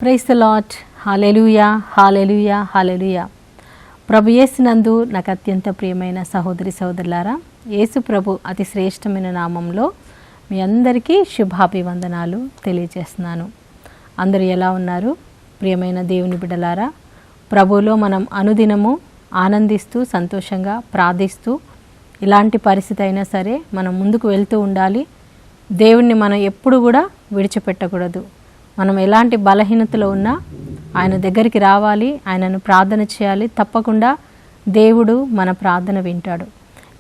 Praise the lord. Hallelujah, hallelujah, hallelujah. ప్రభు యేసునందు నాకు అత్యంత ప్రియమైన సహోదరి సహోదరులారా, యేసు ప్రభు అతి శ్రేష్టమైన నామంలో మీ అందరికీ శుభాభివందనాలు తెలియజేస్తున్నాను. అందరూ ఎలా ఉన్నారు? ప్రియమైన దేవుని బిడ్డలారా, ప్రభువులో మనం అనుదినము ఆనందిస్తూ సంతోషంగా ప్రార్థిస్తూ ఇలాంటి పరిస్థితి అయినా సరే మనం ముందుకు వెళ్తూ ఉండాలి. దేవుణ్ణి మనం ఎప్పుడు కూడా విడిచిపెట్టకూడదు. మనం ఎలాంటి బలహీనతలో ఉన్నా ఆయన దగ్గరికి రావాలి, ఆయనను ప్రార్థన చేయాలి. తప్పకుండా దేవుడు మన ప్రార్థన వింటాడు.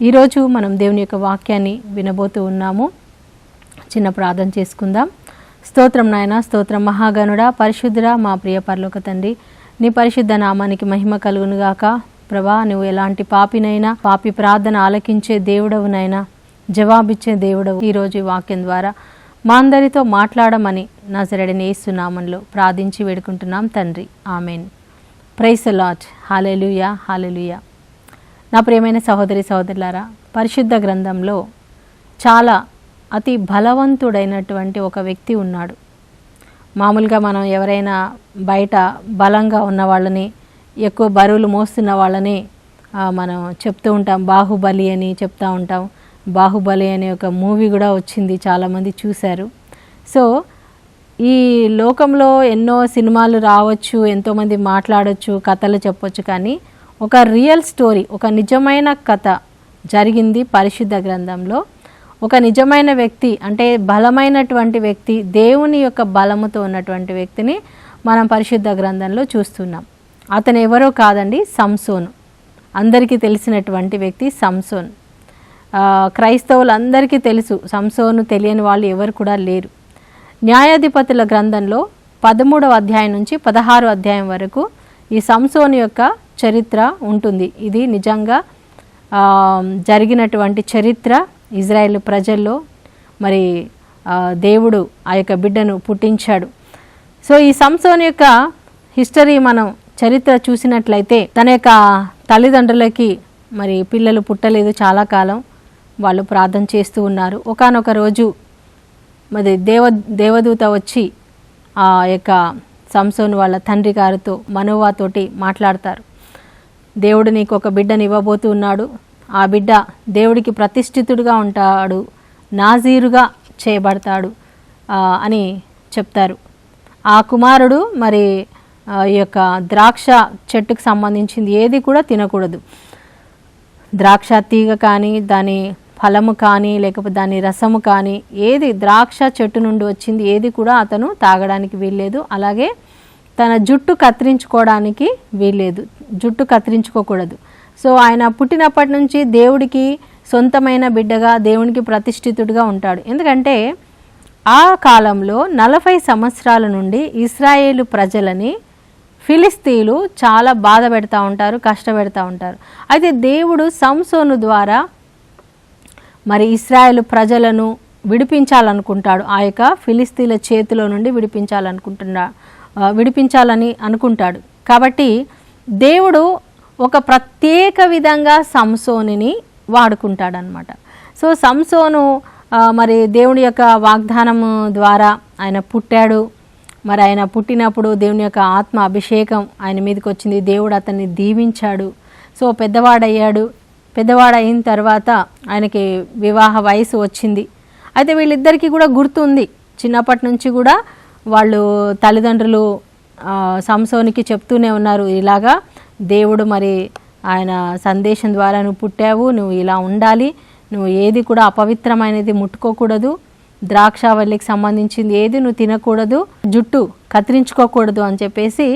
ఈరోజు మనం దేవుని యొక్క వాక్యాన్ని వినబోతూ ఉన్నాము. చిన్న ప్రార్థన చేసుకుందాం. స్తోత్రం నాయన, స్తోత్రం మహాగణుడా, పరిశుద్ధుడా, మా ప్రియ పరలోక తండ్రి, నీ పరిశుద్ధ నామానికి మహిమ కలుగునుగాక. ప్రభా, నువ్వు ఎలాంటి పాపినైనా పాపి ప్రార్థన ఆలకించే దేవుడవునైనా, జవాబిచ్చే దేవుడవు. ఈరోజు ఈ వాక్యం ద్వారా మా అందరితో మాట్లాడమని నజరేయుడైన యేసు నామములో ప్రార్థించి వేడుకుంటున్నాం తండ్రి, amen. Praise the lord. Hallelujah, hallelujah. నా ప్రియమైన సహోదరి సహోదరులారా, పరిశుద్ధ గ్రంథంలో చాలా అతి బలవంతుడైనటువంటి ఒక వ్యక్తి ఉన్నాడు. మామూలుగా మనం ఎవరైనా బయట బలంగా ఉన్న వాళ్ళని, ఎక్కువ బరువులు మోస్తున్న వాళ్ళని మనం చెప్తూ ఉంటాం, బాహుబలి అని చెప్తూ ఉంటాం. బాహుబలి అనే ఒక మూవీ కూడా వచ్చింది, చాలామంది చూశారు. సో ఈ లోకంలో ఎన్నో సినిమాలు రావచ్చు, ఎంతోమంది మాట్లాడవచ్చు, కథలు చెప్పొచ్చు, కానీ ఒక రియల్ స్టోరీ, ఒక నిజమైన కథ జరిగింది పరిశుద్ధ గ్రంథంలో. ఒక నిజమైన వ్యక్తి, అంటే బలమైనటువంటి వ్యక్తి, దేవుని యొక్క బలముతో ఉన్నటువంటి వ్యక్తిని మనం పరిశుద్ధ గ్రంథంలో చూస్తున్నాం. అతను ఎవరో కాదండి, సంసోను. అందరికీ తెలిసినటువంటి వ్యక్తి సంసోన్. క్రైస్తవులందరికీ తెలుసు, సంసోను తెలియని వాళ్ళు ఎవరు కూడా లేరు. న్యాయాధిపతుల గ్రంథంలో 13వ అధ్యాయం నుంచి 16వ అధ్యాయం వరకు ఈ సంసోను యొక్క చరిత్ర ఉంటుంది. ఇది నిజంగా జరిగినటువంటి చరిత్ర. ఇజ్రాయేల్ ప్రజల్లో మరి దేవుడు ఆ యొక్క బిడ్డను పుట్టించాడు. సో ఈ సంసోను యొక్క హిస్టరీ మనం చరిత్ర చూసినట్లయితే, తన యొక్క తల్లిదండ్రులకి మరి పిల్లలు పుట్టలేదు, చాలా కాలం వాళ్ళు ప్రార్థన చేస్తూ ఉన్నారు. ఒకానొక రోజు మరి దేవదూత వచ్చి ఆ యొక్క సంసోను వాళ్ళ తండ్రి గారితో, మనోవాతోటి మాట్లాడతారు. దేవుడు నీకు ఒక బిడ్డని ఇవ్వబోతూ ఉన్నాడు, ఆ బిడ్డ దేవుడికి ప్రతిష్ఠితుడుగా ఉంటాడు, నాజీరుగా చేయబడతాడు అని చెప్తారు. ఆ కుమారుడు మరి ఈ యొక్క ద్రాక్ష చెట్టుకు సంబంధించింది ఏది కూడా తినకూడదు. ద్రాక్ష తీగ కానీ, దాని ఫలము కానీ, లేకపోతే దాని రసము కానీ, ఏది ద్రాక్ష చెట్టు నుండి వచ్చింది ఏది కూడా అతను తాగడానికి వీల్లేదు. అలాగే తన జుట్టు కత్తిరించుకోవడానికి వీల్లేదు, జుట్టు కత్తిరించుకోకూడదు. సో ఆయన పుట్టినప్పటి నుంచి దేవుడికి సొంతమైన బిడ్డగా, దేవునికి ప్రతిష్ఠితుడిగా ఉంటాడు. ఎందుకంటే ఆ కాలంలో 40 సంవత్సరాల నుండి ఇశ్రాయేలు ప్రజలని ఫిలిస్తీన్లు చాలా బాధ పెడతా ఉంటారు, కష్టపెడతా ఉంటారు. అయితే దేవుడు సంసోను ద్వారా మరి ఇశ్రాయేలు ప్రజలను విడిపించాలనుకుంటాడు. ఆ యొక్క ఫిలిస్తీన్ల చేతిలో నుండి విడిపించాలని అనుకుంటాడు. కాబట్టి దేవుడు ఒక ప్రత్యేక విధంగా సంసోనుని వాడుకుంటాడనమాట. సో సంసోను మరి దేవుని యొక్క వాగ్దానము ద్వారా ఆయన పుట్టాడు. మరి ఆయన పుట్టినప్పుడు దేవుని యొక్క ఆత్మ అభిషేకం ఆయన మీదకి వచ్చింది, దేవుడు అతన్ని దీవించాడు. సో పెద్దవాడయ్యాడు. పెద్దవాడయిన తర్వాత ఆయనకి వివాహ వయసు వచ్చింది. అయితే వీళ్ళిద్దరికీ కూడా గుర్తుంది, చిన్నప్పటి నుంచి కూడా వాళ్ళు తల్లిదండ్రులు సంసోనికి చెప్తూనే ఉన్నారు, ఇలాగా దేవుడు మరి ఆయన సందేశం ద్వారా నువ్వు పుట్టావు, నువ్వు ఇలా ఉండాలి, నువ్వు ఏది కూడా అపవిత్రమైనది ముట్టుకోకూడదు, ద్రాక్షావల్లికి సంబంధించింది ఏది నువ్వు తినకూడదు, జుట్టు కత్తిరించుకోకూడదు అని చెప్పేసి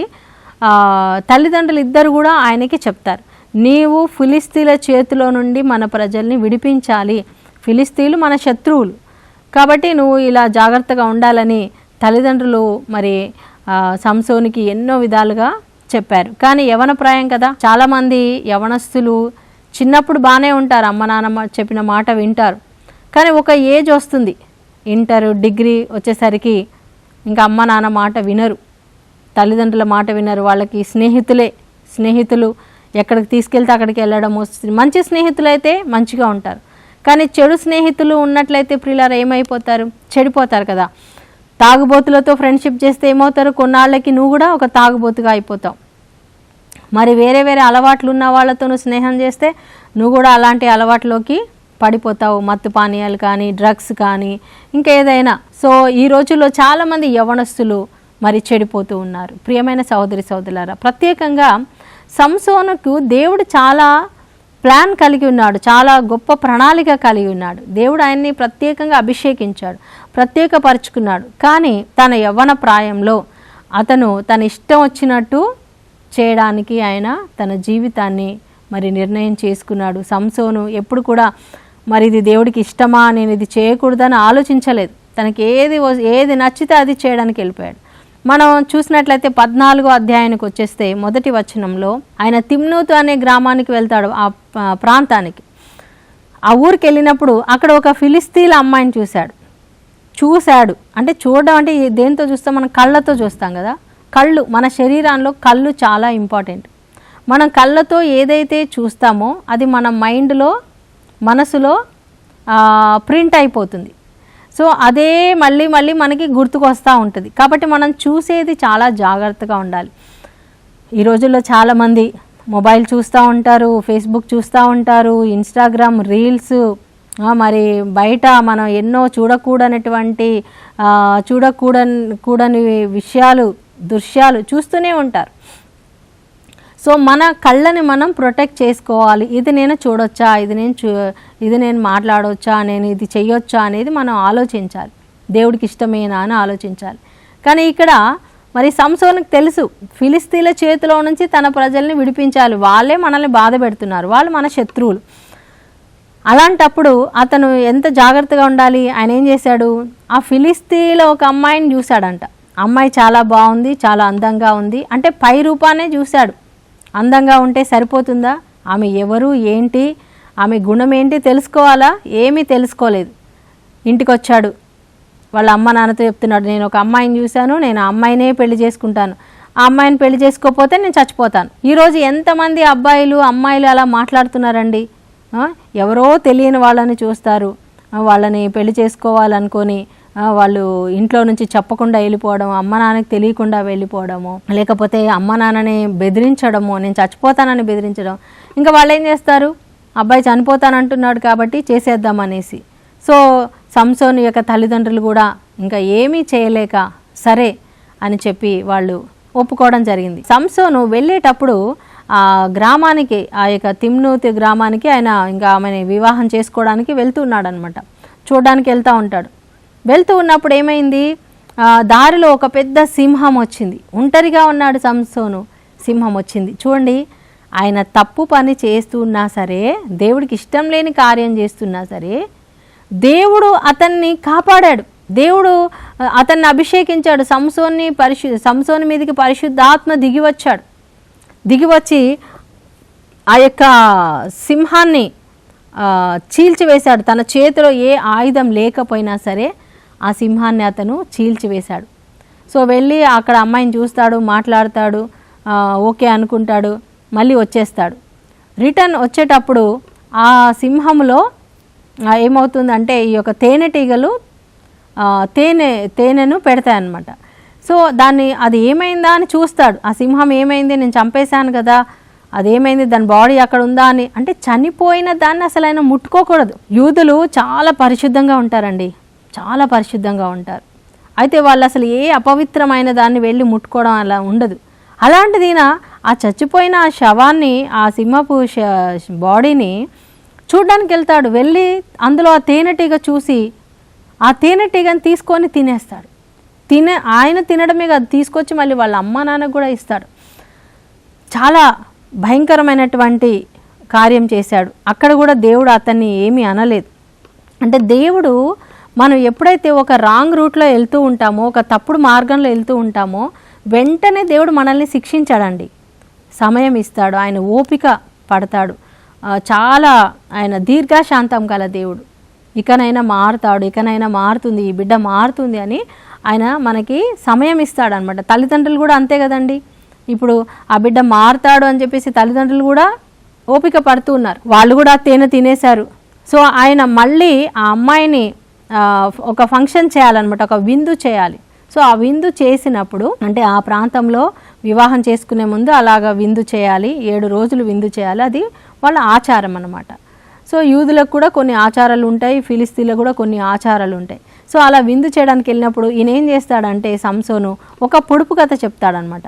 తల్లిదండ్రులు ఇద్దరు కూడా ఆయనకి చెప్తారు. నీవు ఫిలిస్తీన్ల చేతిలో నుండి మన ప్రజల్ని విడిపించాలి, ఫిలిస్తీన్లు మన శత్రువులు, కాబట్టి నువ్వు ఇలా జాగ్రత్తగా ఉండాలని తల్లిదండ్రులు మరి సంసోనికి ఎన్నో విధాలుగా చెప్పారు. కానీ యవన ప్రాయం కదా, చాలామంది యవనస్తులు చిన్నప్పుడు బాగానే ఉంటారు, అమ్మ నాన్నమ్మ చెప్పిన మాట వింటారు. కానీ ఒక ఏజ్ వస్తుంది, ఇంటర్ డిగ్రీ వచ్చేసరికి ఇంకా అమ్మ నాన్న మాట వినరు, తల్లిదండ్రుల మాట వినరు. వాళ్ళకి స్నేహితులు ఎక్కడికి తీసుకెళ్తే అక్కడికి వెళ్ళడం వస్తుంది. మంచి స్నేహితులు అయితే మంచిగా ఉంటారు, కానీ చెడు స్నేహితులు ఉన్నట్లయితే ప్రియులారా ఏమైపోతారు, చెడిపోతారు కదా. తాగుబోతులతో ఫ్రెండ్షిప్ చేస్తే ఏమవుతారు, కొన్నాళ్ళకి నువ్వు కూడా ఒక తాగుబోతుగా అయిపోతావు. మరి వేరే వేరే అలవాట్లు ఉన్న వాళ్ళతో నువ్వు స్నేహం చేస్తే నువ్వు కూడా అలాంటి అలవాట్లోకి పడిపోతావు, మత్తు పానీయాలు కానీ డ్రగ్స్ కానీ ఇంకా ఏదైనా. సో ఈ రోజుల్లో చాలామంది యవనస్తులు మరి చెడిపోతూ ఉన్నారు. ప్రియమైన సహోదరి సహోదరులారా, ప్రత్యేకంగా సంసోనుకు దేవుడు చాలా ప్లాన్ కలిగి ఉన్నాడు, చాలా గొప్ప ప్రణాళిక కలిగి ఉన్నాడు. దేవుడు ఆయన్ని ప్రత్యేకంగా అభిషేకించాడు, ప్రత్యేకపరుచుకున్నాడు. కానీ తన యవ్వన ప్రాయంలో అతను తన ఇష్టం వచ్చినట్టు చేయడానికి ఆయన తన జీవితాన్ని మరి నిర్ణయం చేసుకున్నాడు. సంసోను ఎప్పుడు కూడా మరి ఇది దేవుడికి ఇష్టమా, నేను ఇది చేయకూడదని ఆలోచించలేదు. తనకి ఏది నచ్చితే అది చేయడానికి వెళ్ళిపోయాడు. మనం చూసినట్లయితే 14వ అధ్యాయానికి వచ్చేస్తే మొదటి వచనంలో ఆయన తిమ్నూతు అనే గ్రామానికి వెళ్తాడు, ఆ ప్రాంతానికి. ఆ ఊరికి వెళ్ళినప్పుడు అక్కడ ఒక ఫిలిస్తీన్ల అమ్మాయిని చూశాడు. అంటే చూడడం అంటే దేంతో చూస్తాం, మనం కళ్ళతో చూస్తాం కదా. కళ్ళు, మన శరీరంలో కళ్ళు చాలా ఇంపార్టెంట్. మనం కళ్ళతో ఏదైతే చూస్తామో అది మన మైండ్లో, మనసులో ప్రింట్ అయిపోతుంది. సో అదే మళ్ళీ మళ్ళీ మనకి గుర్తుకొస్తూ ఉంటుంది. కాబట్టి మనం చూసేది చాలా జాగ్రత్తగా ఉండాలి. ఈ రోజుల్లో చాలామంది మొబైల్ చూస్తూ ఉంటారు, ఫేస్బుక్ చూస్తూ ఉంటారు, ఇన్స్టాగ్రామ్ రీల్స్, మరి బయట మనం ఎన్నో చూడకూడని విషయాలు, దృశ్యాలు చూస్తూనే ఉంటారు. సో మన కళ్ళని మనం ప్రొటెక్ట్ చేసుకోవాలి. ఇది నేను చూడొచ్చా, ఇది నేను మాట్లాడవచ్చా, నేను ఇది చెయ్యొచ్చా అనేది మనం ఆలోచించాలి. దేవుడికి ఇష్టమేనా అని ఆలోచించాలి. కానీ ఇక్కడ మరి సంసోనుకు తెలుసు, ఫిలిస్తీన్ల చేతిలో నుంచి తన ప్రజల్ని విడిపించాలి. వాళ్ళే మనల్ని బాధ పెడుతున్నారు, వాళ్ళు మన శత్రువులు. అలాంటప్పుడు అతను ఎంత జాగ్రత్తగా ఉండాలి. ఆయన ఏం చేశాడు, ఆ ఫిలిస్తీన్లో ఒక అమ్మాయిని చూశాడంట. అమ్మాయి చాలా బాగుంది, చాలా అందంగా ఉంది. అంటే పై రూపాన్నే చూశాడు. అందంగా ఉంటే సరిపోతుందా, ఆమె ఎవరు ఏంటి, ఆమె గుణం ఏంటి తెలుసుకోవాలా? ఏమీ తెలుసుకోలేదు. ఇంటికి వచ్చాడు, వాళ్ళ అమ్మ నాన్నతో చెప్తున్నాడు, నేను ఒక అమ్మాయిని చూశాను, నేను ఆ అమ్మాయినే పెళ్లి చేసుకుంటాను, ఆ అమ్మాయిని పెళ్లి చేసుకోకపోతే నేను చచ్చిపోతాను. ఈరోజు ఎంతమంది అబ్బాయిలు అమ్మాయిలు అలా మాట్లాడుతున్నారండి. ఎవరో తెలియని వాళ్ళని చూస్తారు, వాళ్ళని పెళ్లి చేసుకోవాలనుకొని వాళ్ళు ఇంట్లో నుంచి చెప్పకుండా వెళ్ళిపోవడం, అమ్మ నాన్నకి తెలియకుండా వెళ్ళిపోవడము, లేకపోతే అమ్మ నాన్నని బెదిరించడము, నేను చచ్చిపోతానని బెదిరించడం. ఇంకా వాళ్ళు ఏం చేస్తారు, అబ్బాయి చనిపోతానంటున్నాడు కాబట్టి చేసేద్దామనేసి. సో సంసోను యొక్క తల్లిదండ్రులు కూడా ఇంకా ఏమీ చేయలేక సరే అని చెప్పి వాళ్ళు ఒప్పుకోవడం జరిగింది. సంసోను వెళ్ళేటప్పుడు ఆ గ్రామానికి, ఆ యొక్క తిమ్నూతు గ్రామానికి ఆయన ఇంకా ఆమెని వివాహం చేసుకోవడానికి వెళ్తున్నాడు అనమాట. చూడడానికి వెళ్తూ ఉంటాడు. వెళ్తూ ఉన్నప్పుడు ఏమైంది, దారిలో ఒక పెద్ద సింహం వచ్చింది. ఒంటరిగా ఉన్నాడు సంసోను, సింహం వచ్చింది. చూడండి, ఆయన తప్పు పని చేస్తున్నా సరే, దేవుడికి ఇష్టం లేని కార్యం చేస్తున్నా సరే, దేవుడు అతన్ని కాపాడాడు. దేవుడు అతన్ని అభిషేకించాడు. సంసోను మీదకి పరిశుద్ధాత్మ దిగివచ్చి ఆ యొక్క సింహాన్ని చీల్చివేశాడు. తన చేతిలో ఏ ఆయుధం లేకపోయినా సరే ఆ సింహాన్ని అతను చీల్చివేశాడు. సో వెళ్ళి అక్కడ అమ్మాయిని చూస్తాడు, మాట్లాడతాడు, ఓకే అనుకుంటాడు, మళ్ళీ వచ్చేస్తాడు. రిటర్న్ వచ్చేటప్పుడు ఆ సింహంలో ఏమవుతుందంటే ఈ యొక్క తేనెటీగలు తేనెను పెడతాయన్నమాట. సో అది ఏమైందా అని చూస్తాడు. ఆ సింహం ఏమైంది, నేను చంపేశాను కదా, అదేమైంది, దాని బాడీ అక్కడ ఉందా అని. అంటే చనిపోయిన దాన్ని అసలు ఆయన ముట్టుకోకూడదు. యూదులు చాలా పరిశుద్ధంగా ఉంటారండి, చాలా పరిశుద్ధంగా ఉంటారు. అయితే వాళ్ళు అసలు ఏ అపవిత్రమైన దాన్ని వెళ్ళి ముట్టుకోవడం అలా ఉండదు. అలాంటిది ఆ చచ్చిపోయిన ఆ శవాన్ని, ఆ సింహపు బాడీని చూడ్డానికి వెళ్తాడు. వెళ్ళి అందులో ఆ తేనెటీగ చూసి ఆ తేనెటీగని తీసుకొని తినేస్తాడు. ఆయన తినడమే కాదు, తీసుకొచ్చి మళ్ళీ వాళ్ళ అమ్మ నాన్నకు కూడా ఇస్తాడు. చాలా భయంకరమైనటువంటి కార్యం చేశాడు. అక్కడ కూడా దేవుడు అతన్ని ఏమీ అనలేదు. అంటే దేవుడు మనం ఎప్పుడైతే ఒక రాంగ్ రూట్లో వెళ్తూ ఉంటామో, ఒక తప్పుడు మార్గంలో వెళ్తూ ఉంటామో, వెంటనే దేవుడు మనల్ని శిక్షించాడండి. సమయం ఇస్తాడు, ఆయన ఓపిక పడతాడు. చాలా ఆయన దీర్ఘశాంతం గల దేవుడు. ఇకనైనా మారుతాడు, ఇకనైనా మారుతుంది, ఈ బిడ్డ మారుతుంది అని ఆయన మనకి సమయం ఇస్తాడనమాట. తల్లిదండ్రులు కూడా అంతే కదండి. ఇప్పుడు ఆ బిడ్డ మారుతాడు అని చెప్పేసి తల్లిదండ్రులు కూడా ఓపిక పడుతూ ఉన్నారు. వాళ్ళు కూడా తేనె తినేశారు. సో ఆయన మళ్ళీ ఆ అమ్మాయిని ఒక ఫంక్షన్ చేయాలన్నమాట, ఒక విందు చేయాలి. సో ఆ విందు చేసినప్పుడు అంటే ఆ ప్రాంతంలో వివాహం చేసుకునే ముందు అలాగ విందు చేయాలి, 7 రోజులు విందు చేయాలి, అది వాళ్ళ ఆచారం అన్నమాట. సో యూదులకు కూడా కొన్ని ఆచారాలు ఉంటాయి, ఫిలిస్తీన్లకు కూడా కొన్ని ఆచారాలు ఉంటాయి. సో అలా విందు చేయడానికి వెళ్ళినప్పుడు ఈయన ఏం చేస్తాడంటే సంసోను ఒక పొడుపు కథ చెప్తాడనమాట.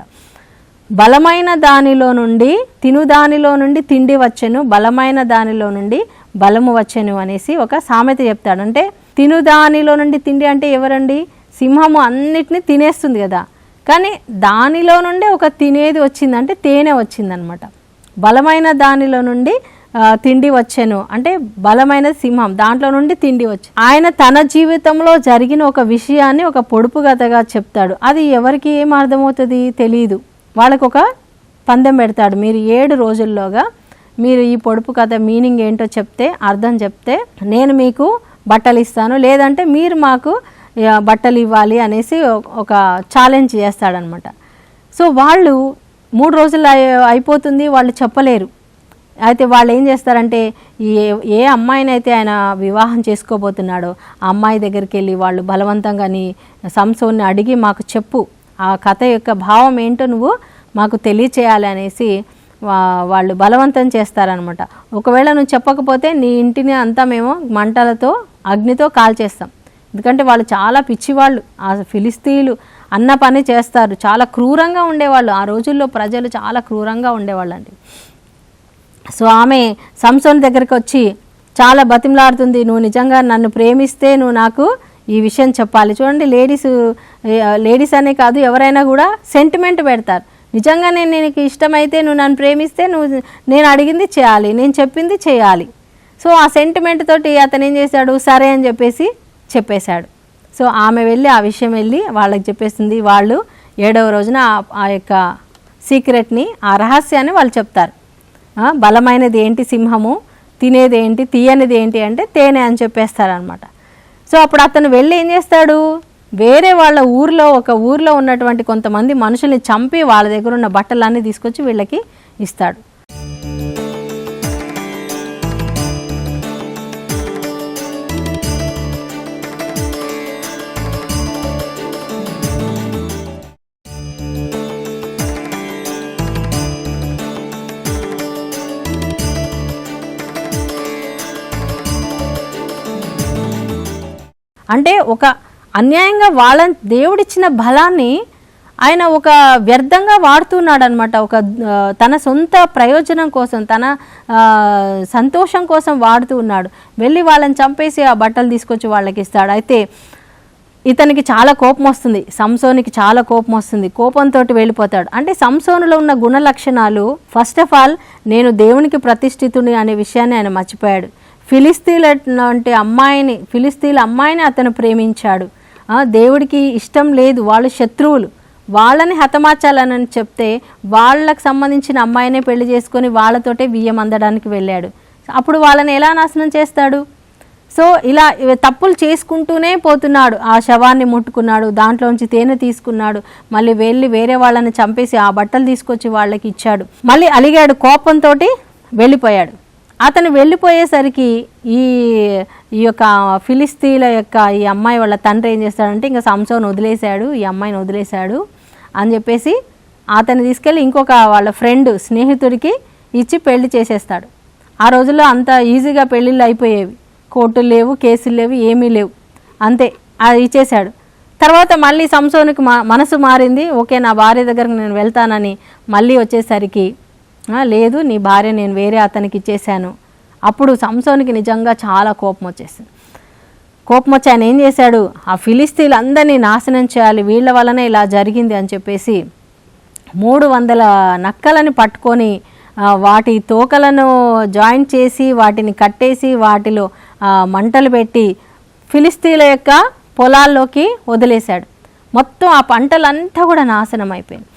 బలమైన దానిలో నుండి తినుదానిలో నుండి తిండి వచ్చెను, బలమైన దానిలో నుండి బలము వచ్చెను అనేసి ఒక సామెత చెప్తాడు. అంటే తినుదానిలో నుండి తిండి అంటే ఎవరండి? సింహము అన్నిటినీ తినేస్తుంది కదా, కానీ దానిలో నుండి ఒక తినేది వచ్చిందంటే తేనె వచ్చిందనమాట. బలమైన దానిలో నుండి తిండి వచ్చెను అంటే బలమైన సింహం, దాంట్లో నుండి తిండి వచ్చి ఆయన తన జీవితంలో జరిగిన ఒక విషయాన్ని ఒక పొడుపు కథగా చెప్తాడు. అది ఎవరికి ఏం అర్థమవుతుంది తెలియదు. వాళ్ళకు ఒక పందెం పెడతాడు, మీరు 7 రోజుల్లోగా మీరు ఈ పొడుపు కథ మీనింగ్ ఏంటో చెప్తే, అర్థం చెప్తే నేను మీకు బట్టలు ఇస్తాను, లేదంటే మీరు మాకు బట్టలు ఇవ్వాలి అనేసి ఒక ఛాలెంజ్ చేస్తాడనమాట. సో వాళ్ళు 3 రోజులు అయిపోతుంది, వాళ్ళు చెప్పలేరు. అయితే వాళ్ళు ఏం చేస్తారంటే ఏ అమ్మాయినైతే ఆయన వివాహం చేసుకోబోతున్నాడో ఆ అమ్మాయి దగ్గరికి వెళ్ళి వాళ్ళు బలవంతంగాని సంసోన్ని అడిగి మాకు చెప్పు, ఆ కథ యొక్క భావం ఏంటో నువ్వు మాకు తెలియచేయాలి అనేసి వాళ్ళు బలవంతం చేస్తారనమాట. ఒకవేళ నువ్వు చెప్పకపోతే నీ ఇంటిని అంతా మేము మంటలతో అగ్నితో కాల్చేస్తాం. ఎందుకంటే వాళ్ళు చాలా పిచ్చివాళ్ళు, ఆ ఫిలిస్తీన్లు అన్న పని చేస్తారు, చాలా క్రూరంగా ఉండేవాళ్ళు. ఆ రోజుల్లో ప్రజలు చాలా క్రూరంగా ఉండేవాళ్ళు అండి. సో ఆమె సంసోన్ దగ్గరికి వచ్చి చాలా బతిమలాడుతుంది, నువ్వు నిజంగా నన్ను ప్రేమిస్తే నువ్వు నాకు ఈ విషయం చెప్పాలి. చూడండి, లేడీస్ అనే కాదు, ఎవరైనా కూడా సెంటిమెంట్ పెడతారు. నిజంగా నేను నీకు ఇష్టమైతే, నువ్వు నన్ను ప్రేమిస్తే నేను అడిగింది చేయాలి, నేను చెప్పింది చేయాలి. సో ఆ సెంటిమెంట్ తోటి అతను ఏం చేశాడు, సరే అని చెప్పేశాడు. సో ఆమె వెళ్ళి ఆ విషయం వెళ్ళి వాళ్ళకి చెప్పేస్తుంది. వాళ్ళు 7వ రోజున ఆ యొక్క సీక్రెట్ని, ఆ రహస్యాన్ని వాళ్ళు చెప్తారు. బలమైనది ఏంటి సింహము, తినేది ఏంటి, తీయనిది ఏంటి అంటే తేనె అని చెప్పేస్తారనమాట. సో అప్పుడు అతను వెళ్ళి ఏం చేస్తాడు, వేరే వాళ్ళ ఒక ఊర్లో ఉన్నటువంటి కొంతమంది మనుషుల్ని చంపి వాళ్ళ దగ్గర ఉన్న బట్టలన్నీ తీసుకొచ్చి వీళ్ళకి ఇస్తాడు. అంటే ఒక అన్యాయంగా వాళ్ళ దేవుడిచ్చిన బలాన్ని ఆయన ఒక వ్యర్థంగా వాడుతున్నాడు అనమాట. ఒక తన సొంత ప్రయోజనం కోసం, తన సంతోషం కోసం వాడుతూ ఉన్నాడు. వెళ్ళి వాళ్ళని చంపేసి ఆ బట్టలు తీసుకొచ్చి వాళ్ళకి ఇస్తాడు. అయితే ఇతనికి చాలా కోపం వస్తుంది, సంసోనికి చాలా కోపం వస్తుంది. కోపంతో వెళ్ళిపోతాడు. అంటే సంసోనులో ఉన్న గుణ లక్షణాలు, ఫస్ట్ ఆఫ్ ఆల్ నేను దేవునికి ప్రతిష్ఠితుని అనే విషయాన్ని ఆయన మర్చిపోయాడు. ఫిలిస్తీన్ల అమ్మాయిని అతను ప్రేమించాడు. దేవుడికి ఇష్టం లేదు, వాళ్ళు శత్రువులు, వాళ్ళని హతమార్చాలని చెప్తే వాళ్ళకు సంబంధించిన అమ్మాయినే పెళ్లి చేసుకొని వాళ్ళతోటే బియ్యం అందడానికి వెళ్ళాడు. అప్పుడు వాళ్ళని ఎలా నాశనం చేస్తాడు? సో ఇలా తప్పులు చేసుకుంటూనే పోతున్నాడు. ఆ శవాన్ని ముట్టుకున్నాడు, దాంట్లోంచి తేనె తీసుకున్నాడు, మళ్ళీ వెళ్ళి వేరే వాళ్ళని చంపేసి ఆ బట్టలు తీసుకొచ్చి వాళ్ళకి ఇచ్చాడు. మళ్ళీ అలిగాడు, కోపంతో వెళ్ళిపోయాడు. అతను వెళ్ళిపోయేసరికి ఈ యొక్క ఫిలిస్తీన్ల యొక్క ఈ అమ్మాయి వాళ్ళ తండ్రి ఏం చేస్తాడంటే ఇంకా సంసోను వదిలేశాడు, ఈ అమ్మాయిని వదిలేశాడు అని చెప్పేసి అతన్ని తీసుకెళ్ళి ఇంకొక వాళ్ళ ఫ్రెండ్ స్నేహితుడికి ఇచ్చి పెళ్లి చేసేస్తాడు. ఆ రోజుల్లో అంత ఈజీగా పెళ్ళిళ్ళు అయిపోయేవి, కోర్టులు లేవు, కేసులు లేవు, ఏమీ లేవు, అంతే అది ఇచ్చేశాడు. తర్వాత మళ్ళీ సంసోనుకి మనసు మారింది, ఓకే నా భార్య దగ్గరకు నేను వెళ్తానని మళ్ళీ వచ్చేసరికి లేదు నీ భార్య నేను వేరే అతనికి ఇచ్చేసాను. అప్పుడు సంసోనికి నిజంగా చాలా కోపం వచ్చి ఆయన ఏం చేశాడు, ఆ ఫిలిస్తీన్లు అందరినీ నాశనం చేయాలి, వీళ్ళ వల్లనే ఇలా జరిగింది అని చెప్పేసి 300 నక్కలని పట్టుకొని వాటి తోకలను జాయింట్ చేసి వాటిని కట్టేసి వాటిలో మంటలు పెట్టి ఫిలిస్తీన్ల యొక్క పొలాల్లోకి వదిలేశాడు. మొత్తం ఆ పంటలంతా కూడా నాశనం అయిపోయింది.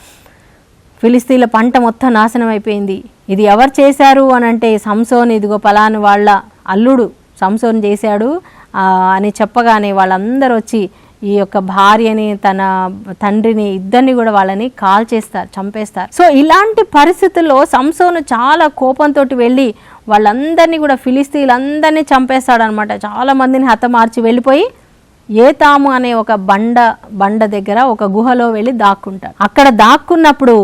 ఫిలిస్తీన్ల పంట మొత్తం నాశనం అయిపోయింది. ఇది ఎవరు చేశారు అని అంటే సంసోన్, ఇదిగో పలాను వాళ్ళ అల్లుడు సంసోన్ చేశాడు అని చెప్పగానే వాళ్ళందరూ వచ్చి ఈ యొక్క భార్యని, తన తండ్రిని, ఇద్దరిని కూడా వాళ్ళని కాల్చేస్తారు, చంపేస్తారు. సో ఇలాంటి పరిస్థితుల్లో సంసోను చాలా కోపంతో వెళ్ళి వాళ్ళందరినీ కూడా ఫిలిస్తీన్లందరినీ చంపేస్తాడు అనమాట. చాలా మందిని హతమార్చి వెళ్ళిపోయి ఏతాము అనే ఒక బండ దగ్గర ఒక గుహలో వెళ్ళి దాక్కుంటాడు. అక్కడ దాక్కున్నప్పుడు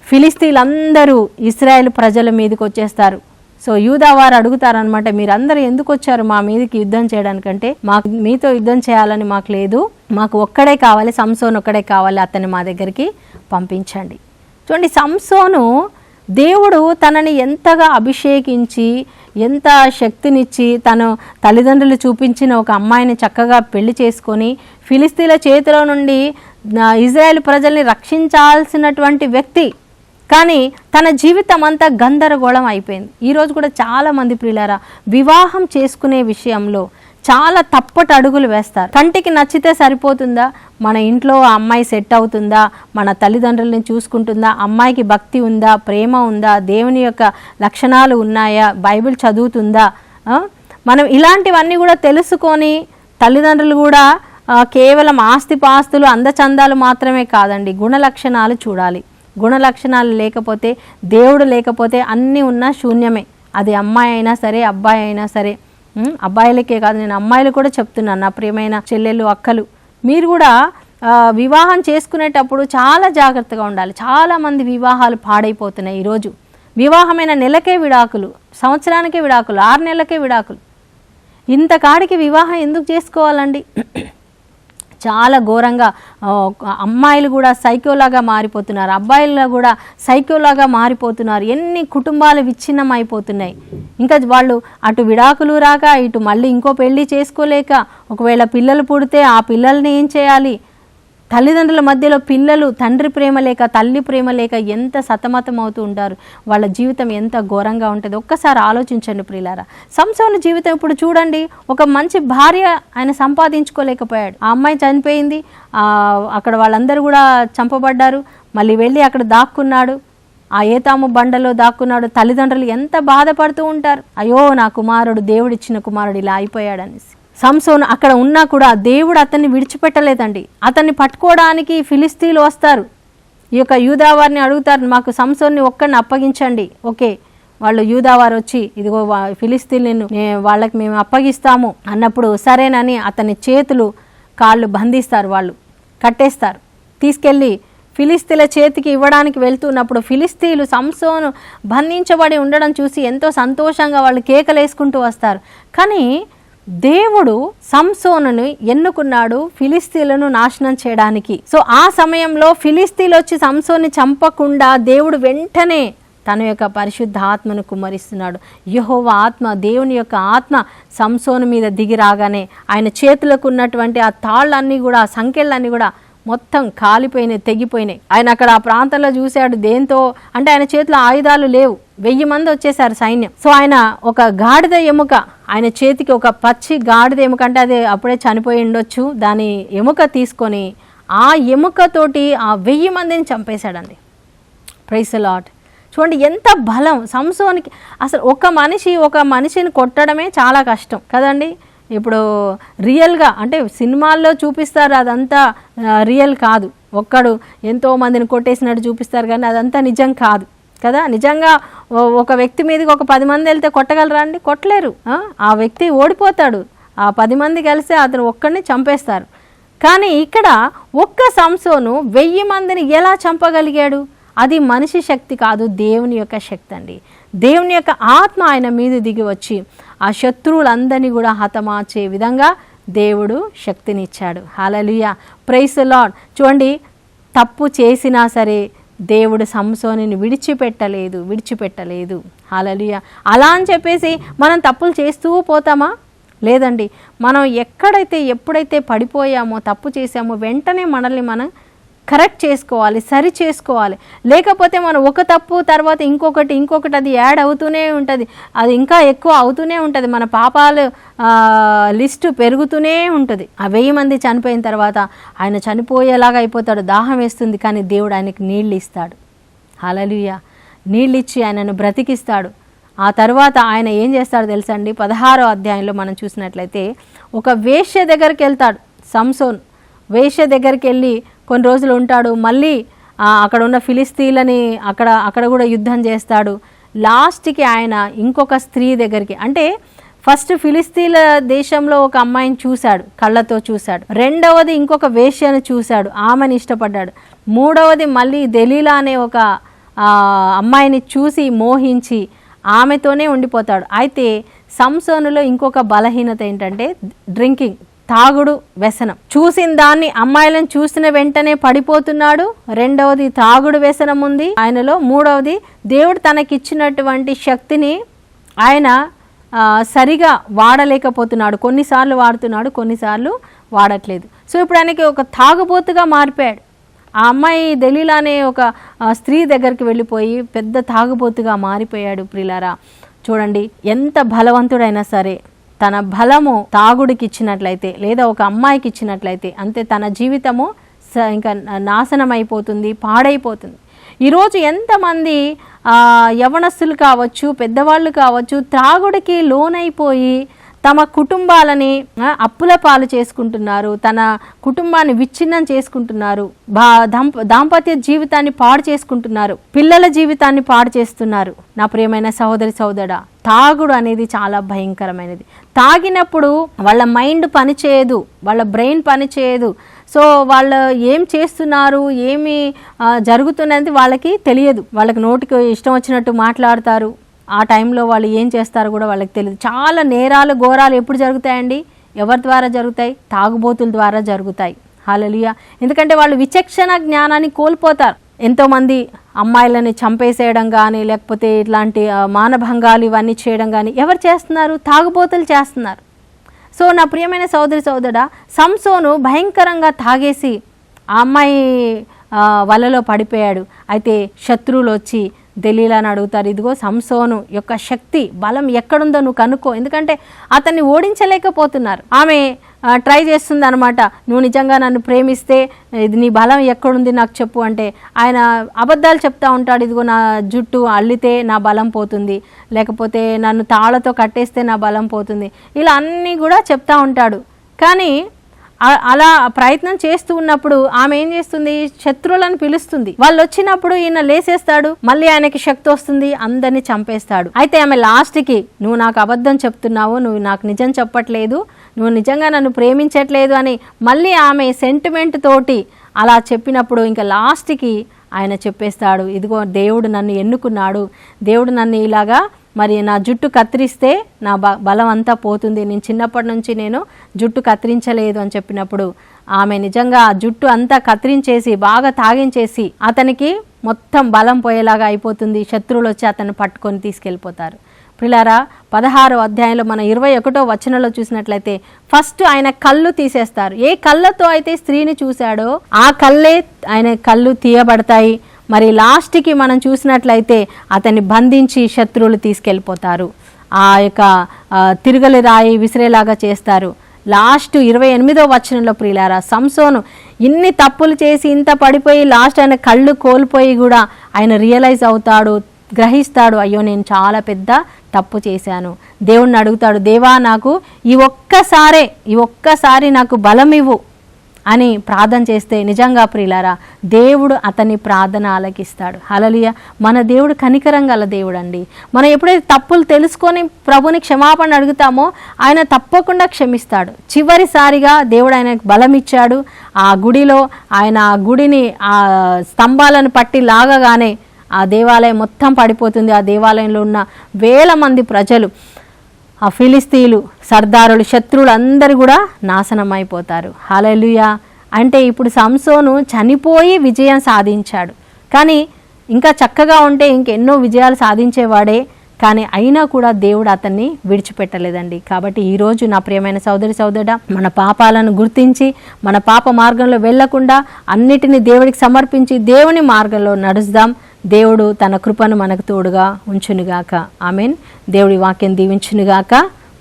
ఫిలిస్తీన్లందరూ ఇశ్రాయేల్ ప్రజల మీదకి వచ్చేస్తారు. సో యూదా వారు అడుగుతారనమాట, మీరందరూ ఎందుకు వచ్చారు మా మీదకి యుద్ధం చేయడానికంటే, మాకు మీతో యుద్ధం చేయాలని మాకు లేదు, మాకు ఒక్కడే కావాలి, సంసోను ఒక్కడే కావాలి, అతన్ని మా దగ్గరికి పంపించండి. చూడండి, సంసోను దేవుడు తనని ఎంతగా అభిషేకించి ఎంత శక్తినిచ్చి తన తల్లిదండ్రులు చూపించిన ఒక అమ్మాయిని చక్కగా పెళ్లి చేసుకొని ఫిలిస్తీన్ల చేతిలో నుండి ఇజ్రాయెల్ ప్రజల్ని రక్షించాల్సినటువంటి వ్యక్తి, కానీ తన జీవితం అంతా గందరగోళం అయిపోయింది. ఈరోజు కూడా చాలామంది ప్రియులారా వివాహం చేసుకునే విషయంలో చాలా తప్పటి అడుగులు వేస్తారు. కంటికి నచ్చితే సరిపోతుందా, మన ఇంట్లో ఆ అమ్మాయి సెట్ అవుతుందా, మన తల్లిదండ్రులని చూసుకుంటుందా, అమ్మాయికి భక్తి ఉందా, ప్రేమ ఉందా, దేవుని యొక్క లక్షణాలు ఉన్నాయా, బైబిల్ చదువుతుందా, మనం ఇలాంటివన్నీ కూడా తెలుసుకొని తల్లిదండ్రులు కూడా కేవలం ఆస్తిపాస్తులు అందచందాలు మాత్రమే కాదండి, గుణ లక్షణాలు చూడాలి. గుణ లక్షణాలు లేకపోతే, దేవుడు లేకపోతే అన్నీ ఉన్నా శూన్యమే. అది అమ్మాయి అయినా సరే, అబ్బాయి అయినా సరే. అబ్బాయిలకే కాదు, నేను అమ్మాయిలు కూడా చెప్తున్నాను, నా ప్రియమైన చెల్లెళ్ళు, అక్కలు, మీరు కూడా వివాహం చేసుకునేటప్పుడు చాలా జాగ్రత్తగా ఉండాలి. చాలామంది వివాహాలు పాడైపోతున్నాయి ఈరోజు. వివాహమైన నెలకే విడాకులు, సంవత్సరానికే విడాకులు, 6 నెలలకే విడాకులు. ఇంతకాడికి వివాహం ఎందుకు చేసుకోవాలండి? చాలా ఘోరంగా అమ్మాయిలు కూడా సైకోలాగా మారిపోతున్నారు, అబ్బాయిలు కూడా సైకోలాగా మారిపోతున్నారు. ఎన్ని కుటుంబాలు విచ్ఛిన్నం అయిపోతున్నాయి. ఇంకా వాళ్ళు అటు విడాకులు రాక, ఇటు మళ్ళీ ఇంకో పెళ్లి చేసుకోలేక, ఒకవేళ పిల్లలు పుడితే ఆ పిల్లల్ని ఏం చేయాలి? తల్లిదండ్రుల మధ్యలో పిల్లలు తండ్రి ప్రేమ లేక, తల్లి ప్రేమ లేక ఎంత సతమతం అవుతూ ఉంటారు. వాళ్ళ జీవితం ఎంత ఘోరంగా ఉంటుంది. ఒక్కసారి ఆలోచించండి ప్రియులారా. సంసోను జీవితం ఇప్పుడు చూడండి, ఒక మంచి భార్య ఆయన సంపాదించుకోలేకపోయాడు. ఆ అమ్మాయి చనిపోయింది, అక్కడ వాళ్ళందరూ కూడా చంపబడ్డారు. మళ్ళీ వెళ్ళి అక్కడ దాక్కున్నాడు, ఆ ఏతాము బండలో దాక్కున్నాడు. తల్లిదండ్రులు ఎంత బాధపడుతూ ఉంటారు, అయ్యో నా కుమారుడు, దేవుడిచ్చిన కుమారుడు ఇలా అయిపోయాడనేసి. సంసోను అక్కడ ఉన్నా కూడా దేవుడు అతన్ని విడిచిపెట్టలేదండి. అతన్ని పట్టుకోవడానికి ఫిలిస్తీన్లు వస్తారు. ఈ యొక్క యూదావారిని అడుగుతారు, మాకు సంసోన్ని ఒక్కడిని అప్పగించండి. ఓకే, వాళ్ళు యూదావారు వచ్చి ఇదిగో ఫిలిస్తీన్లను వాళ్ళకి మేము అప్పగిస్తాము అన్నప్పుడు సరేనని అతని చేతులు కాళ్ళు బంధిస్తారు, వాళ్ళు కట్టేస్తారు. తీసుకెళ్ళి ఫిలిస్తీన్ల చేతికి ఇవ్వడానికి వెళ్తున్నప్పుడు ఫిలిస్తీన్లు సంసోను బంధించబడి ఉండడం చూసి ఎంతో సంతోషంగా వాళ్ళు కేకలేసుకుంటూ వస్తారు. కానీ దేవుడు సంసోనును ఎన్నుకున్నాడు ఫిలిస్తీన్లను నాశనం చేయడానికి. సో ఆ సమయంలో ఫిలిస్తీన్లు వచ్చి సంసోన్ని చంపకుండా దేవుడు వెంటనే తన యొక్క పరిశుద్ధ ఆత్మను కుమ్మరిస్తున్నాడు. యెహోవా ఆత్మ, దేవుని యొక్క ఆత్మ సంసోను మీద దిగి రాగానే ఆయన చేతులకు ఉన్నటువంటి ఆ తాళ్ళన్నీ కూడా, ఆ సంకెళ్ళన్నీ కూడా మొత్తం కాలిపోయినాయి, తెగిపోయినాయి. ఆయన అక్కడ ఆ ప్రాంతంలో చూశాడు. దేంతో అంటే ఆయన చేతిలో ఆయుధాలు లేవు, 1000 మంది వచ్చేసారు సైన్యం. సో ఆయన ఒక గాడిద ఎముక, ఆయన చేతికి ఒక పచ్చి గాడిద ఎముక, అంటే అది అప్పుడే చనిపోయి ఉండొచ్చు, దాని ఎముక తీసుకొని ఆ ఎముకతోటి ఆ 1000 మందిని చంపేశాడండి. Praise the lord. చూడండి ఎంత బలం సంసోనికి. అసలు ఒక మనిషిని కొట్టడమే చాలా కష్టం కదండి. ఇప్పుడు రియల్గా అంటే సినిమాల్లో చూపిస్తారు, అదంతా రియల్ కాదు. ఒక్కడు ఎంతో మందిని కొట్టేసినట్టు చూపిస్తారు, కానీ అదంతా నిజం కాదు కదా. నిజంగా ఒక వ్యక్తి మీదకి ఒక 10 మంది వెళ్తే కొట్టగలరా అండి? కొట్టలేరు. ఆ వ్యక్తి ఓడిపోతాడు. ఆ 10 మంది కలిసి అతను ఒక్కడిని చంపేస్తారు. కానీ ఇక్కడ ఒక్క సంసోను 1000 మందిని ఎలా చంపగలిగాడు? అది మనిషి శక్తి కాదు, దేవుని యొక్క శక్తి అండి. దేవుని యొక్క ఆత్మ ఆయన మీద దిగి వచ్చి ఆ శత్రువులందరినీ కూడా హతమార్చే విధంగా దేవుడు శక్తినిచ్చాడు. హల్లెలూయా, ప్రైజ్ ది లార్డ్. చూడండి, తప్పు చేసినా సరే దేవుడు సంసోనుని విడిచిపెట్టలేదు. హల్లెలూయా. అలా అని చెప్పేసి మనం తప్పులు చేస్తూ పోతామా? లేదండి. మనం ఎప్పుడైతే పడిపోయామో, తప్పు చేసామో, వెంటనే మనల్ని మనం కరెక్ట్ చేసుకోవాలి, సరి చేసుకోవాలి. లేకపోతే మనం ఒక తప్పు తర్వాత ఇంకొకటి అది యాడ్ అవుతూనే ఉంటుంది, అది ఇంకా ఎక్కువ అవుతూనే ఉంటుంది, మన పాపాలు లిస్టు పెరుగుతూనే ఉంటుంది. ఆ 1000 మంది చనిపోయిన తర్వాత ఆయన చనిపోయేలాగా అయిపోతాడు, దాహం వేస్తుంది, కానీ దేవుడు ఆయనకి నీళ్ళు ఇస్తాడు. హల్లెలూయా. నీళ్ళు ఇచ్చి ఆయనను బ్రతికిస్తాడు. ఆ తర్వాత ఆయన ఏం చేస్తాడో తెలుసండి, 16వ అధ్యాయంలో మనం చూసినట్లయితే ఒక వేశ్య దగ్గరికి వెళ్తాడు సంసోన్. వేశ్య దగ్గరికి వెళ్ళి కొన్ని రోజులు ఉంటాడు. మళ్ళీ అక్కడ ఉన్న ఫిలిస్తీన్లని అక్కడ కూడా యుద్ధం చేస్తాడు. లాస్ట్కి ఆయన ఇంకొక స్త్రీ దగ్గరికి, అంటే ఫస్ట్ ఫిలిస్తీన్ల దేశంలో ఒక అమ్మాయిని చూశాడు, కళ్ళతో చూశాడు. రెండవది ఇంకొక వేశ్యను చూశాడు, ఆమెను ఇష్టపడ్డాడు. మూడవది మళ్ళీ దెలీలా అనే ఒక అమ్మాయిని చూసి మోహించి ఆమెతోనే ఉండిపోతాడు. అయితే సంసోనులో ఇంకొక బలహీనత ఏంటంటే డ్రింకింగ్, తాగుడు వ్యసనం. చూసిన దాన్ని, అమ్మాయిలను చూసిన వెంటనే పడిపోతున్నాడు. రెండవది తాగుడు వ్యసనం ఉంది ఆయనలో. మూడవది దేవుడు తనకిచ్చినటువంటి శక్తిని ఆయన సరిగా వాడలేకపోతున్నాడు. కొన్నిసార్లు వాడుతున్నాడు, కొన్నిసార్లు వాడట్లేదు. సో ఇప్పుడు ఆయనకి ఒక తాగుబోతుగా మారిపోయాడు. ఆ అమ్మాయి దెలీలా అనే ఒక స్త్రీ దగ్గరికి వెళ్ళిపోయి పెద్ద తాగుబోతుగా మారిపోయాడు. ప్రియులారా చూడండి, ఎంత బలవంతుడైనా సరే తన బలము తాగుడికి ఇచ్చినట్లయితే లేదా ఒక అమ్మాయికి ఇచ్చినట్లయితే అంతే, తన జీవితము ఇంకా నాశనం అయిపోతుంది, పాడైపోతుంది. ఈరోజు ఎంతమంది యవనస్తులు కావచ్చు, పెద్దవాళ్ళు కావచ్చు, త్రాగుడికి లోనైపోయి తమ కుటుంబాలని అప్పుల పాలు చేసుకుంటున్నారు, తన కుటుంబాన్ని విచ్ఛిన్నం చేసుకుంటున్నారు, దాంపత్య జీవితాన్ని పాడు చేసుకుంటున్నారు, పిల్లల జీవితాన్ని పాడు చేస్తున్నారు. నా ప్రియమైన సహోదరి సహోదరుడా, తాగుడు అనేది చాలా భయంకరమైనది. తాగినప్పుడు వాళ్ళ మైండ్ పనిచేయదు, వాళ్ళ బ్రెయిన్ పనిచేయదు. సో వాళ్ళు ఏం చేస్తున్నారు, ఏమి జరుగుతున్నది వాళ్ళకి తెలియదు. వాళ్ళకి నోటికి ఇష్టం వచ్చినట్టు మాట్లాడతారు. ఆ టైంలో వాళ్ళు ఏం చేస్తారో కూడా వాళ్ళకి తెలియదు. చాలా నేరాలు ఘోరాలు ఎప్పుడు జరుగుతాయండి? ఎవరి ద్వారా జరుగుతాయి? తాగుబోతుల ద్వారా జరుగుతాయి. హల్లెలూయా. ఎందుకంటే వాళ్ళు విచక్షణ జ్ఞానాన్ని కోల్పోతారు. ఎంతోమంది అమ్మాయిలని చంపేసేయడం కానీ, లేకపోతే ఇట్లాంటి మానభంగాలు ఇవన్నీ చేయడం కానీ ఎవరు చేస్తున్నారు? తాగుబోతులు చేస్తున్నారు. సో నా ప్రియమైన సహోదరి సహోదరుడా, సంసోను భయంకరంగా తాగేసి ఆ అమ్మాయి వలలో పడిపోయాడు. అయితే శత్రువులు వచ్చి దెలీలాని అడుగుతారు, ఇదిగో సంసోను యొక్క శక్తి బలం ఎక్కడుందో నువ్వు కనుక్కో. ఎందుకంటే అతన్ని ఓడించలేకపోతున్నారు. ఆమె ట్రై చేస్తుంది అనమాట, నువ్వు నిజంగా నన్ను ప్రేమిస్తే ఇది నీ బలం ఎక్కడుంది నాకు చెప్పు అంటే ఆయన అబద్ధాలు చెప్తా ఉంటాడు. ఇదిగో నా జుట్టు అల్లితే నా బలం పోతుంది, లేకపోతే నన్ను తాళతో కట్టేస్తే నా బలం పోతుంది, ఇలా అన్నీ కూడా చెప్తా ఉంటాడు. కానీ అలా ప్రయత్నం చేస్తూ ఉన్నప్పుడు ఆమె ఏం చేస్తుంది? శత్రువులను పిలుస్తుంది. వాళ్ళు వచ్చినప్పుడు ఈయన లేసేస్తాడు, మళ్ళీ ఆయనకి శక్తి వస్తుంది, అందరినీ చంపేస్తాడు. అయితే ఆమె లాస్ట్కి నువ్వు నాకు అబద్ధం చెప్తున్నావు, నువ్వు నాకు నిజం చెప్పట్లేదు, నువ్వు నిజంగా నన్ను ప్రేమించట్లేదు అని మళ్ళీ ఆమె సెంటిమెంట్ తోటి అలా చెప్పినప్పుడు ఇంకా లాస్ట్కి ఆయన చెప్పేస్తాడు, ఇదిగో దేవుడు నన్ను ఎన్నుకున్నాడు, దేవుడు నన్ను ఇలాగా మరి నా జుట్టు కత్తిరిస్తే నా బలం అంతా పోతుంది, నేను చిన్నప్పటి నుంచి నేను జుట్టు కత్తిరించలేదు అని చెప్పినప్పుడు ఆమె నిజంగా ఆ జుట్టు అంతా కత్తిరించేసి బాగా తాగించేసి అతనికి మొత్తం బలం పోయేలాగా అయిపోతుంది. శత్రువులు వచ్చి అతన్ని పట్టుకొని తీసుకెళ్ళిపోతారు. ప్రియులారా 16వ అధ్యాయంలో మన 21వ వచనంలో చూసినట్లయితే ఫస్ట్ ఆయన కళ్ళు తీసేస్తారు. ఏ కళ్ళతో అయితే స్త్రీని చూశాడో ఆ కళ్ళే ఆయన కళ్ళు తీయబడతాయి. మరి లాస్ట్కి మనం చూసినట్లయితే అతన్ని బంధించి శత్రువులు తీసుకెళ్ళిపోతారు. ఆ యొక్క తిరగలి రాయి విసిరేలాగా చేస్తారు. లాస్ట్ 28వ వచనంలో ప్రియులారా సంసోను ఇన్ని తప్పులు చేసి ఇంత పడిపోయి లాస్ట్ ఆయన కళ్ళు కోల్పోయి కూడా ఆయన రియలైజ్ అవుతాడు, గ్రహిస్తాడు, అయ్యో నేను చాలా పెద్ద తప్పు చేశాను. దేవుణ్ణి అడుగుతాడు, దేవా నాకు ఈ ఒక్కసారి నాకు బలం ఇవ్వు అని ప్రార్థన చేస్తే నిజంగా ప్రియులారా దేవుడు అతని ప్రార్థన ఆలకిస్తాడు. హల్లెలూయా. మన దేవుడు కనికరం గల దేవుడు అండి. మనం ఎప్పుడైతే తప్పులు తెలుసుకొని ప్రభుని క్షమాపణ అడుగుతామో ఆయన తప్పకుండా క్షమిస్తాడు. చివరిసారిగా దేవుడు ఆయనకు బలం ఇచ్చాడు. ఆ గుడిలో ఆయన ఆ గుడిని ఆ స్తంభాలను పట్టి లాగగానే ఆ దేవాలయం మొత్తం పడిపోతుంది. ఆ దేవాలయంలో ఉన్న వేల మంది ప్రజలు, ఆ ఫిలిస్తీన్లు, సర్దారులు, శత్రువులు అందరూ కూడా నాశనం అయిపోతారు. హల్లెలూయా. అంటే ఇప్పుడు సంసోను చనిపోయి విజయం సాధించాడు. కానీ ఇంకా చక్కగా ఉంటే ఇంకెన్నో విజయాలు సాధించేవాడే. కానీ అయినా కూడా దేవుడు అతన్ని విడిచిపెట్టలేదండి. కాబట్టి ఈరోజు నా ప్రియమైన సోదరి సోదరుడా, మన పాపాలను గుర్తించి మన పాప మార్గంలో వెళ్లకుండా అన్నిటినీ దేవుడికి సమర్పించి దేవుని మార్గంలో నడుస్తాం. దేవుడు తన కృపను మనకు తోడుగా ఉంచునుగాక. ఆమెన్. దేవుడి వాక్యం దీవించునుగాక.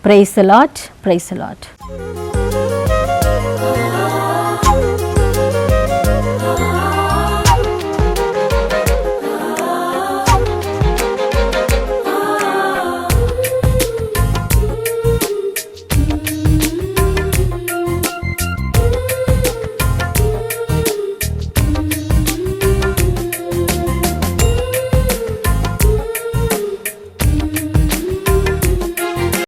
Praise the lord. Praise the lord.